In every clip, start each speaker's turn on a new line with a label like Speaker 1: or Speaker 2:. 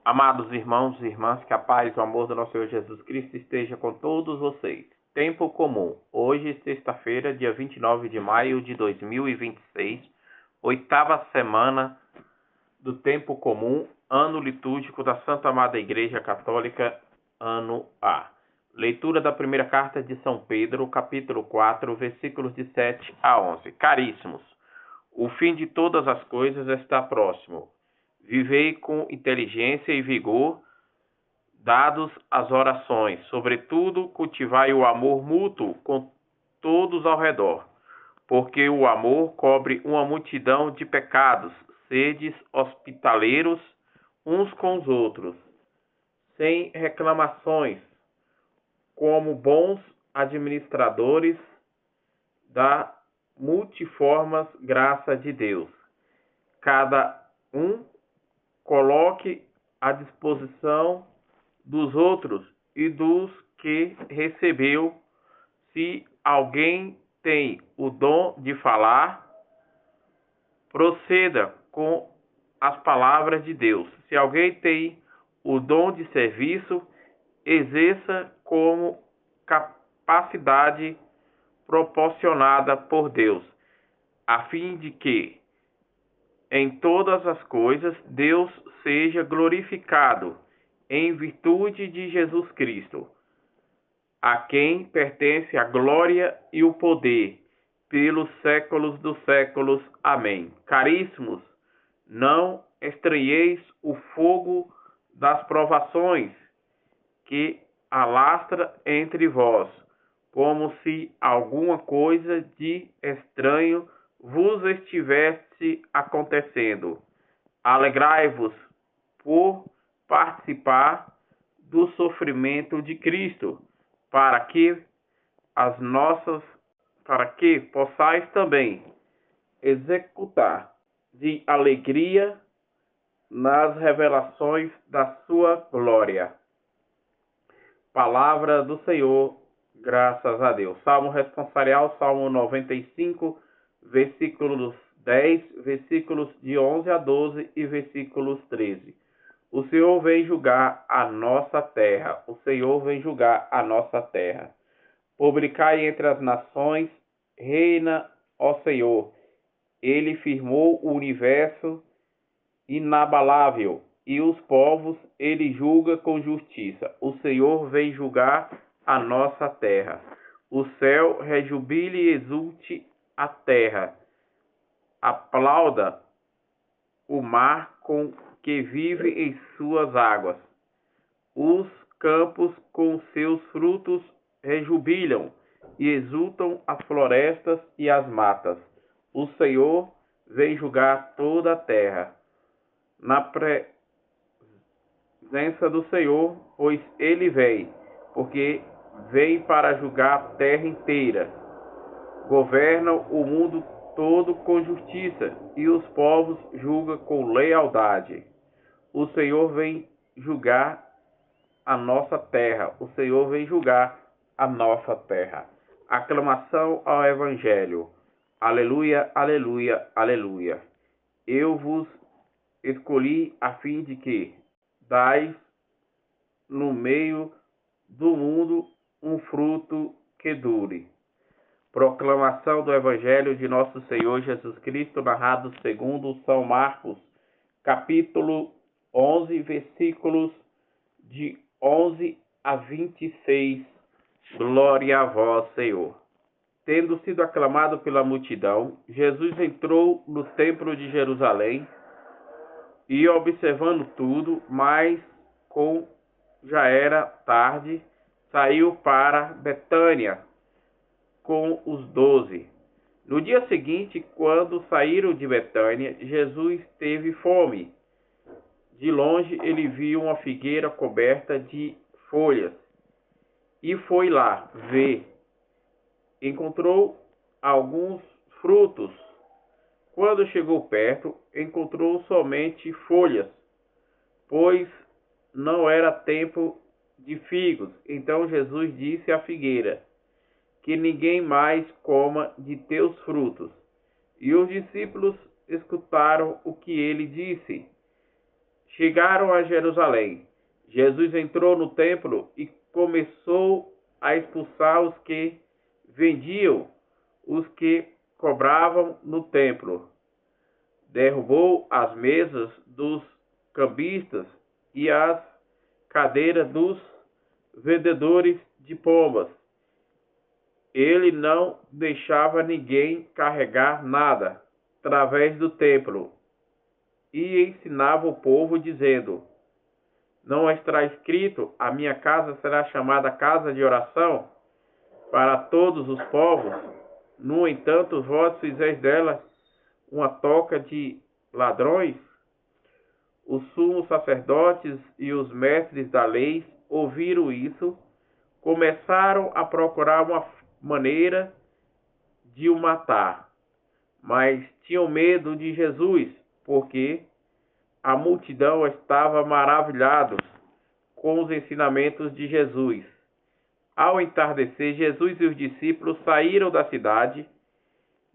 Speaker 1: Amados irmãos e irmãs, que a paz e o amor do nosso Senhor Jesus Cristo esteja com todos vocês. Tempo comum. Hoje, sexta-feira, dia 29 de maio de 2026, oitava semana do tempo comum, ano litúrgico da Santa Amada Igreja Católica, ano A. Leitura da primeira carta de São Pedro, capítulo 4, versículos de 7 a 11. Caríssimos, o fim de todas as coisas está próximo. Vivei com inteligência e vigor, dados as orações. Sobretudo, cultivai o amor mútuo com todos ao redor, porque o amor cobre uma multidão de pecados. Sedes hospitaleiros uns com os outros, sem reclamações, como bons administradores da multiformes graça de Deus. Cada um coloque à disposição dos outros e dos que recebeu. Se alguém tem o dom de falar, proceda com as palavras de Deus. Se alguém tem o dom de serviço, exerça como capacidade proporcionada por Deus, a fim de que em todas as coisas Deus seja glorificado em virtude de Jesus Cristo, a quem pertence a glória e o poder pelos séculos dos séculos. Amém. Caríssimos, não estranheis o fogo das provações que alastra entre vós, como se alguma coisa de estranho vos estivesse acontecendo. Alegrai-vos por participar do sofrimento de Cristo, para que possais também executar de alegria nas revelações da sua glória. Palavra do Senhor, graças a Deus. Salmo responsorial, Salmo 95, versículos 10, versículos de 11 a 12 e versículos 13. O Senhor vem julgar a nossa terra. O Senhor vem julgar a nossa terra. Publicai entre as nações, reina, ó Senhor. Ele firmou o universo inabalável, e os povos ele julga com justiça. O Senhor vem julgar a nossa terra. O céu rejubile e exulte a terra. Aplauda o mar com que vive em suas águas. Os campos com seus frutos rejubilam e exultam as florestas e as matas. O Senhor vem julgar toda a terra. Na presença do Senhor, pois ele vem, porque vem para julgar a terra inteira. Governa o mundo todo com justiça, e os povos julga com lealdade. O Senhor vem julgar a nossa terra. O Senhor vem julgar a nossa terra. Aclamação ao Evangelho. Aleluia, aleluia, aleluia. Eu vos escolhi a fim de que dais no meio do mundo um fruto que dure. Proclamação do Evangelho de nosso Senhor Jesus Cristo, narrado segundo São Marcos, capítulo 11, versículos de 11 a 26. Glória a vós, Senhor. Tendo sido aclamado pela multidão, Jesus entrou no templo de Jerusalém e, observando tudo, mas já era tarde, saiu para Betânia com os 12. No dia seguinte, quando saíram de Betânia, Jesus teve fome. De longe ele viu uma figueira coberta de folhas e foi lá ver. Encontrou alguns frutos. Quando chegou perto, encontrou somente folhas, pois não era tempo de figos. Então Jesus disse à figueira: que ninguém mais coma de teus frutos. E os discípulos escutaram o que ele disse. Chegaram a Jerusalém. Jesus entrou no templo e começou a expulsar os que vendiam, os que cobravam no templo. Derrubou as mesas dos cambistas e as cadeiras dos vendedores de pombas. Ele não deixava ninguém carregar nada através do templo e ensinava o povo, dizendo: não está escrito, a minha casa será chamada casa de oração para todos os povos? No entanto, vós fizeis dela uma toca de ladrões. Os sumos sacerdotes e os mestres da lei ouviram isso, começaram a procurar uma maneira de o matar, mas tinham medo de Jesus, porque a multidão estava maravilhada com os ensinamentos de Jesus. Ao entardecer, Jesus e os discípulos saíram da cidade.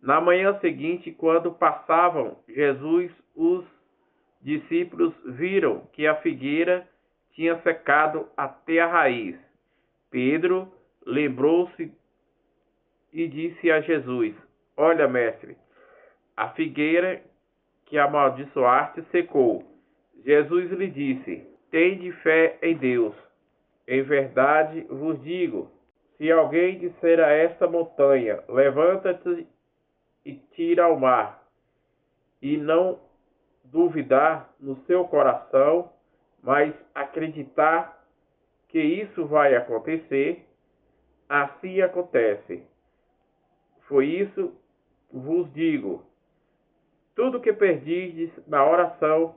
Speaker 1: Na manhã seguinte, quando passavam Jesus, os discípulos viram que a figueira tinha secado até a raiz. Pedro lembrou-se e disse a Jesus: olha, mestre, a figueira que amaldiçoaste secou. Jesus lhe disse: tende fé em Deus. Em verdade vos digo, se alguém disser a esta montanha, levanta-te e tira ao mar, e não duvidar no seu coração, mas acreditar que isso vai acontecer, assim acontece. Foi isso vos digo. Tudo que perdides na oração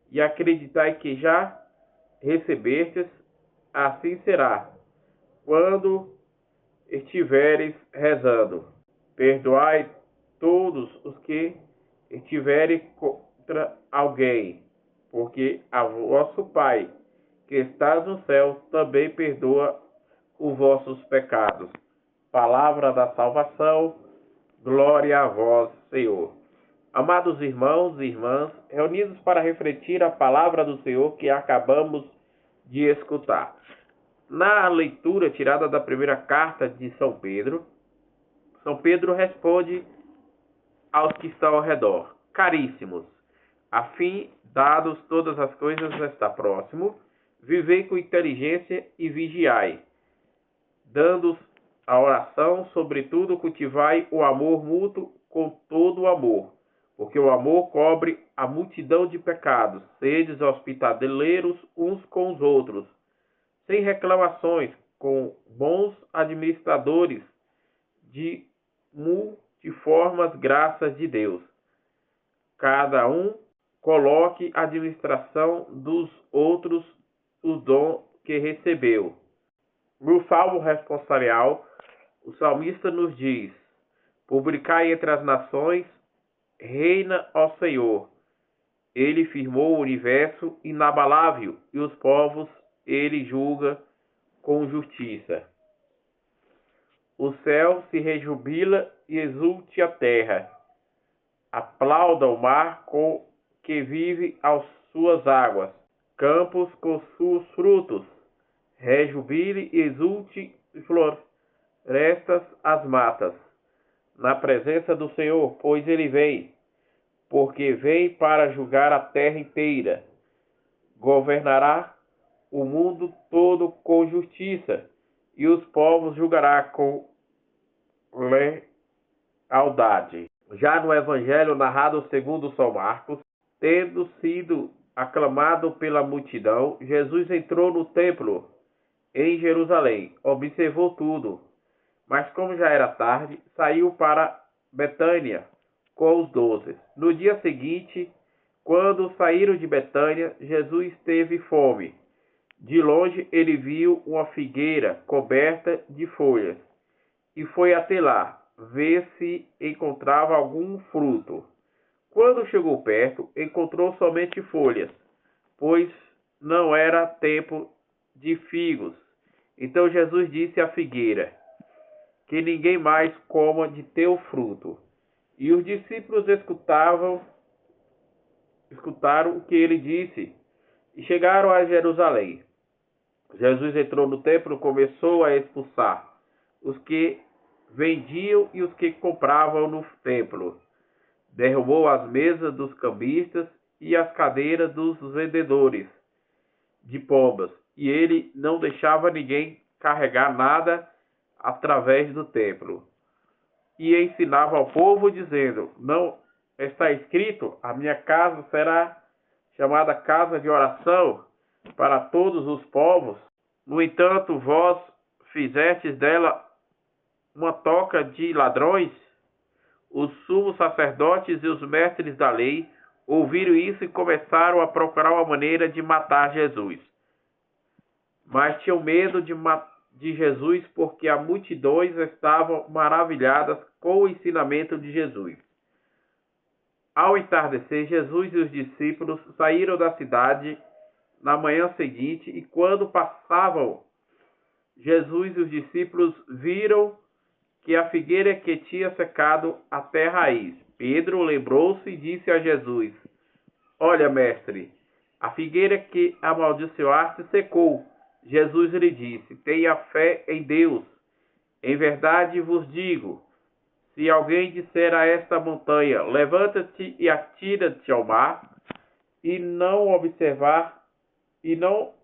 Speaker 1: e acreditai que já recebestes, assim será quando estiveres rezando. Perdoai todos os que estiverem contra alguém, porque a vosso Pai, que está no céu, também perdoa os vossos pecados. Palavra da salvação, glória a vós, Senhor. Amados irmãos e irmãs, reunidos para refletir a palavra do Senhor que acabamos de escutar. Na leitura tirada da primeira carta de São Pedro responde aos que estão ao redor: caríssimos, a fim, dados todas as coisas está próximo, vivei com inteligência e vigiai, dando a oração, sobretudo cultivai o amor mútuo com todo o amor, porque o amor cobre a multidão de pecados. Sedes hospitaleiros uns com os outros, sem reclamações, com bons administradores de multiformes graças de Deus. Cada um coloque a administração dos outros o dom que recebeu. No Salmo responsorial, o salmista nos diz: publicai entre as nações, reina ó Senhor. Ele firmou o universo inabalável, e os povos ele julga com justiça. O céu se rejubila e exulte a terra. Aplauda o mar com que vive às suas águas, campos com seus frutos. Rejubile e exulte e florestas as matas, na presença do Senhor, pois ele vem, porque vem para julgar a terra inteira. Governará o mundo todo com justiça, e os povos julgará com lealdade. Já no Evangelho narrado segundo São Marcos, tendo sido aclamado pela multidão, Jesus entrou no templo em Jerusalém, observou tudo, mas como já era tarde, saiu para Betânia com os 12. No dia seguinte, quando saíram de Betânia, Jesus teve fome. De longe ele viu uma figueira coberta de folhas e foi até lá, ver se encontrava algum fruto. Quando chegou perto, encontrou somente folhas, pois não era tempo de figos. Então Jesus disse à figueira: que ninguém mais coma de teu fruto. E os discípulos escutavam escutaram o que ele disse e chegaram a Jerusalém. Jesus entrou no templo e começou a expulsar os que vendiam e os que compravam no templo. Derrubou as mesas dos cambistas e as cadeiras dos vendedores de pombas, e ele não deixava ninguém carregar nada através do templo. E ensinava ao povo, dizendo: não está escrito, a minha casa será chamada casa de oração para todos os povos? No entanto, vós fizestes dela uma toca de ladrões. Os sumos sacerdotes e os mestres da lei ouviram isso e começaram a procurar uma maneira de matar Jesus. Mas tinham medo de Jesus, porque as multidões estavam maravilhadas com o ensinamento de Jesus. Ao entardecer, Jesus e os discípulos saíram da cidade na manhã seguinte, e quando passavam, Jesus e os discípulos viram que a figueira que tinha secado até a raiz. Pedro lembrou-se e disse a Jesus: olha, mestre, a figueira que amaldiçoaste secou. Jesus lhe disse: tenha fé em Deus. Em verdade vos digo, se alguém disser a esta montanha: levanta-te e atira-te ao mar, e não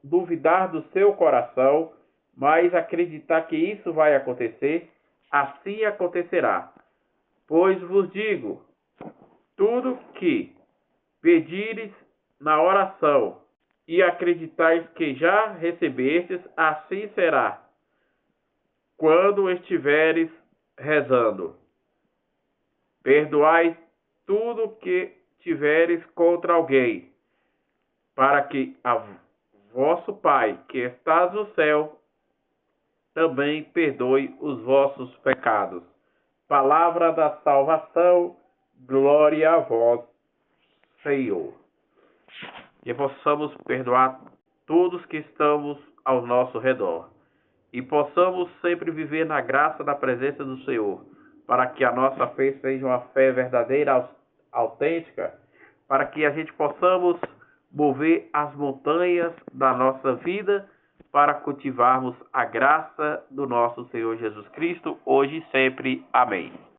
Speaker 1: duvidar do seu coração, mas acreditar que isso vai acontecer, assim acontecerá. Pois vos digo, tudo que pedires na oração e acreditais que já recebestes, assim será quando estiveres rezando. Perdoai tudo que tiveres contra alguém, para que a vosso Pai, que estás no céu, também perdoe os vossos pecados. Palavra da salvação, glória a vós, Senhor. Que possamos perdoar todos que estamos ao nosso redor e possamos sempre viver na graça da presença do Senhor, para que a nossa fé seja uma fé verdadeira, autêntica, para que a gente possamos mover as montanhas da nossa vida para cultivarmos a graça do nosso Senhor Jesus Cristo, hoje e sempre. Amém.